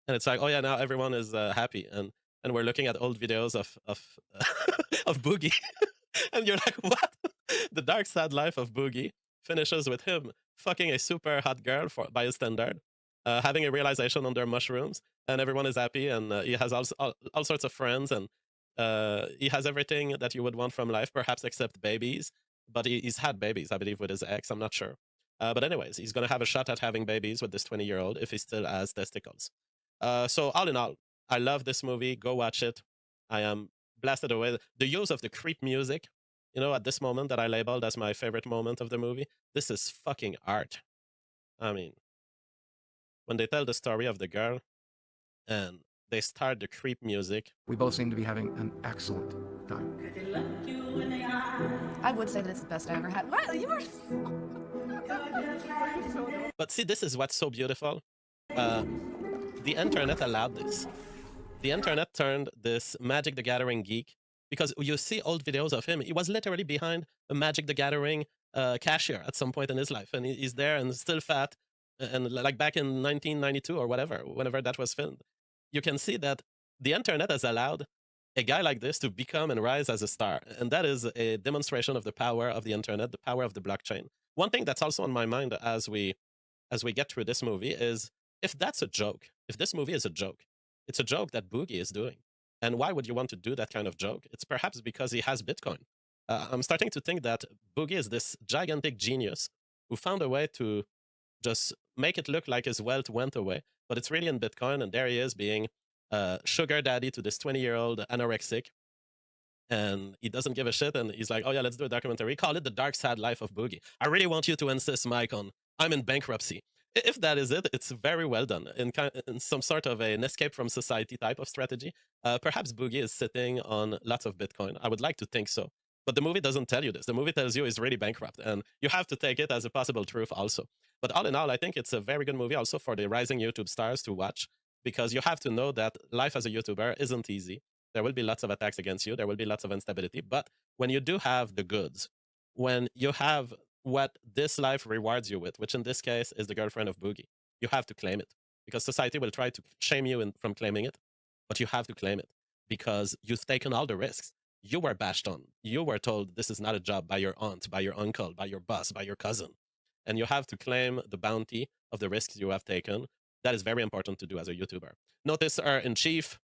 And it's like, oh yeah, now everyone is happy, and we're looking at old videos of of Boogie, and you're like, what? The dark sad life of Boogie finishes with him fucking a super hot girl for by his standard, having a realization on their mushrooms, and everyone is happy, and he has all sorts of friends, and he has everything that you would want from life, perhaps except babies. But he's had babies, I believe, with his ex. I'm not sure. But anyways, he's gonna have a shot at having babies with this 20-year-old if he still has testicles. So all in all, I love this movie. Go watch it. I am blasted away. The use of the creep music, at this moment that I labeled as my favorite moment of the movie, this is fucking art. I mean, when they tell the story of the girl and they start the creep music. We both seem to be having an excellent time. I would say that it's the best I ever had. Wow, you are. But see, this is what's so beautiful. The internet allowed this. The internet turned this Magic the Gathering geek, because you see old videos of him. He was literally behind a Magic the Gathering cashier at some point in his life, and he's there and still fat, and like back in 1992 or whatever, whenever that was filmed. You can see that the internet has allowed a guy like this to become and rise as a star, and that is a demonstration of the power of the internet, the power of the blockchain. One thing that's also on my mind as we get through this movie is, if that's a joke, if this movie is a joke, it's a joke that Boogie is doing. And why would you want to do that kind of joke? It's perhaps because he has Bitcoin. I'm starting to think that Boogie is this gigantic genius who found a way to just make it look like his wealth went away, but it's really in Bitcoin, and there he is being sugar daddy to this 20-year-old anorexic, and he doesn't give a shit, and he's like, oh yeah, let's do a documentary. Call it The Dark Sad Life of Boogie. I really want you to insist, Mike, on I'm in bankruptcy. If that is it, it's very well done in some sort of an escape from society type of strategy. Perhaps Boogie is sitting on lots of Bitcoin. I would like to think so. But the movie doesn't tell you this. The movie tells you he's really bankrupt, and you have to take it as a possible truth also. But all in all, I think it's a very good movie also for the rising YouTube stars to watch, because you have to know that life as a YouTuber isn't easy. There will be lots of attacks against you. There will be lots of instability. But when you do have the goods, when you have what this life rewards you with, which in this case is the girlfriend of Boogie, you have to claim it, because society will try to shame you from claiming it, but you have to claim it because you've taken all the risks. You were bashed on. You were told this is not a job by your aunt, by your uncle, by your boss, by your cousin. And you have to claim the bounty of the risks you have taken. That is very important to do as a YouTuber. Notice our in chief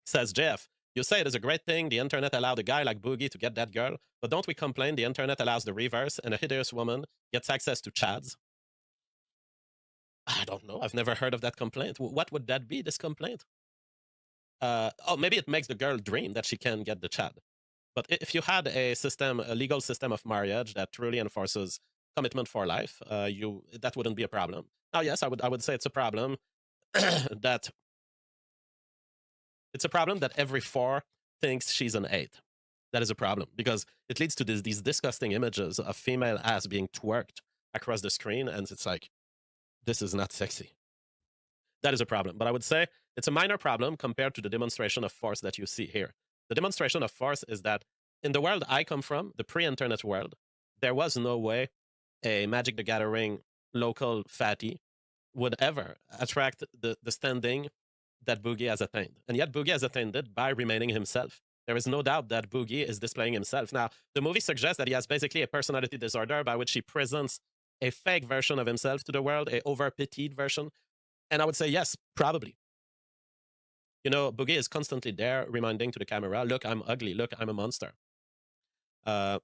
says, Jeff, you say it is a great thing the internet allowed a guy like Boogie to get that girl, but don't we complain the internet allows the reverse and a hideous woman gets access to chads? I don't know. I've never heard of that complaint. What would that be, this complaint? Oh, maybe it makes the girl dream that she can get the chad. But if you had a system, a legal system of marriage that truly enforces commitment for life, that wouldn't be a problem. Now, yes, I would say it's a problem that every four thinks she's an eight. That is a problem, because it leads to these disgusting images of female ass being twerked across the screen, and it's like, this is not sexy. That is a problem. But I would say it's a minor problem compared to the demonstration of force that you see here. The demonstration of force is that in the world I come from, the pre-internet world, there was no way a Magic the Gathering local fatty would ever attract the standing that Boogie has attained. And yet Boogie has attained it by remaining himself. There is no doubt that Boogie is displaying himself. Now, the movie suggests that he has basically a personality disorder by which he presents a fake version of himself to the world, a over-petite version. And I would say, yes, probably. Boogie is constantly there reminding to the camera, look, I'm ugly. Look, I'm a monster. But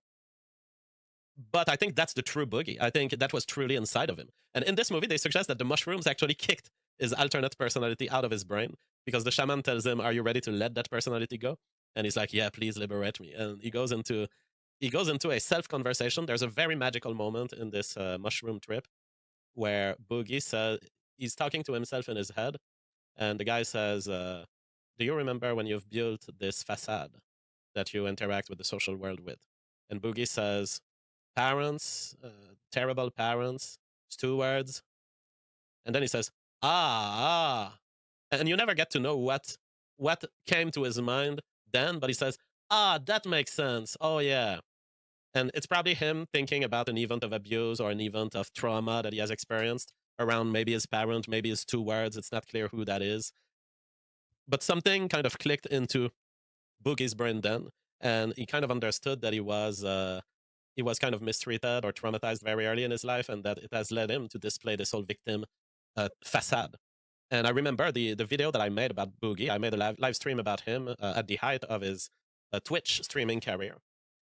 I think that's the true Boogie. I think that was truly inside of him. And in this movie, they suggest that the mushrooms actually kicked his alternate personality out of his brain, because the shaman tells him, are you ready to let that personality go? And he's like, yeah, please liberate me. And he goes into a self-conversation. There's a very magical moment in this mushroom trip where Boogie says, he's talking to himself in his head, and the guy says, do you remember when you've built this facade that you interact with the social world with? And Boogie says, parents, terrible parents, stewards. And then he says, ah. And you never get to know what came to his mind then, but he says, that makes sense. Oh, yeah. And it's probably him thinking about an event of abuse or an event of trauma that he has experienced around maybe his parent, maybe his stewards. It's not clear who that is. But something kind of clicked into Boogie's brain then, and he kind of understood that he was kind of mistreated or traumatized very early in his life, and that it has led him to display this whole victim facade. And I remember the video that I made about Boogie. I made a live stream about him at the height of his Twitch streaming career,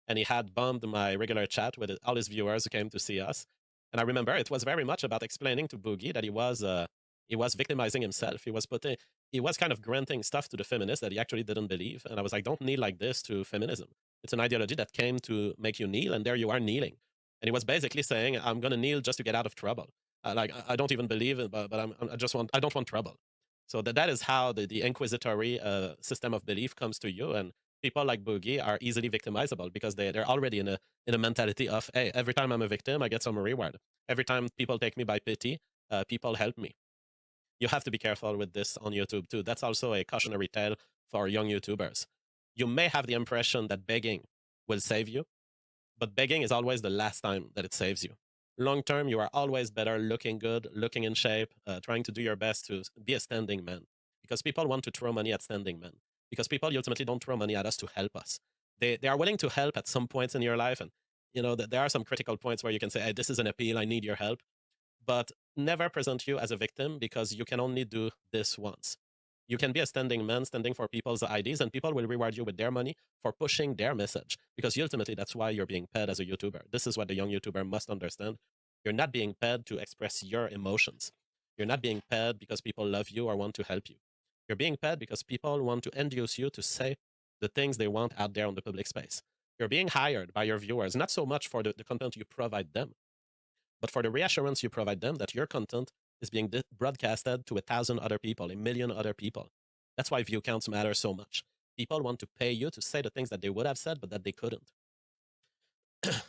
and he had bombed my regular chat with all his viewers who came to see us. And I remember it was very much about explaining to Boogie that he was victimizing himself. He was kind of granting stuff to the feminists that he actually didn't believe. And I was like, don't kneel like this to feminism. It's an ideology that came to make you kneel, and there you are kneeling. And he was basically saying, I'm gonna kneel just to get out of trouble. I don't even believe it, but I don't want trouble. So that is how the inquisitory system of belief comes to you, and people like Boogie are easily victimizable because they're already in a mentality of, hey, every time I'm a victim, I get some reward. Every time people take me by pity, people help me. You have to be careful with this on YouTube too. That's also a cautionary tale for young YouTubers. You may have the impression that begging will save you, but begging is always the last time that it saves you. Long term, you are always better looking good, looking in shape, trying to do your best to be a standing man. Because people want to throw money at standing men. Because people ultimately don't throw money at us to help us. They are willing to help at some points in your life, and there are some critical points where you can say, hey, this is an appeal, I need your help. But never present you as a victim, because you can only do this once. You can be a standing man, standing for people's ideas, and people will reward you with their money for pushing their message. Because ultimately, that's why you're being paid as a YouTuber. This is what the young YouTuber must understand. You're not being paid to express your emotions. You're not being paid because people love you or want to help you. You're being paid because people want to induce you to say the things they want out there on the public space. You're being hired by your viewers, not so much for the content you provide them, but for the reassurance you provide them that your content is being broadcasted to 1,000 other people, 1,000,000 other people. That's why view counts matter so much. People want to pay you to say the things that they would have said, but that they couldn't.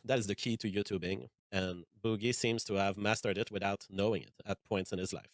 That is the key to YouTubing, and Boogie seems to have mastered it without knowing it at points in his life.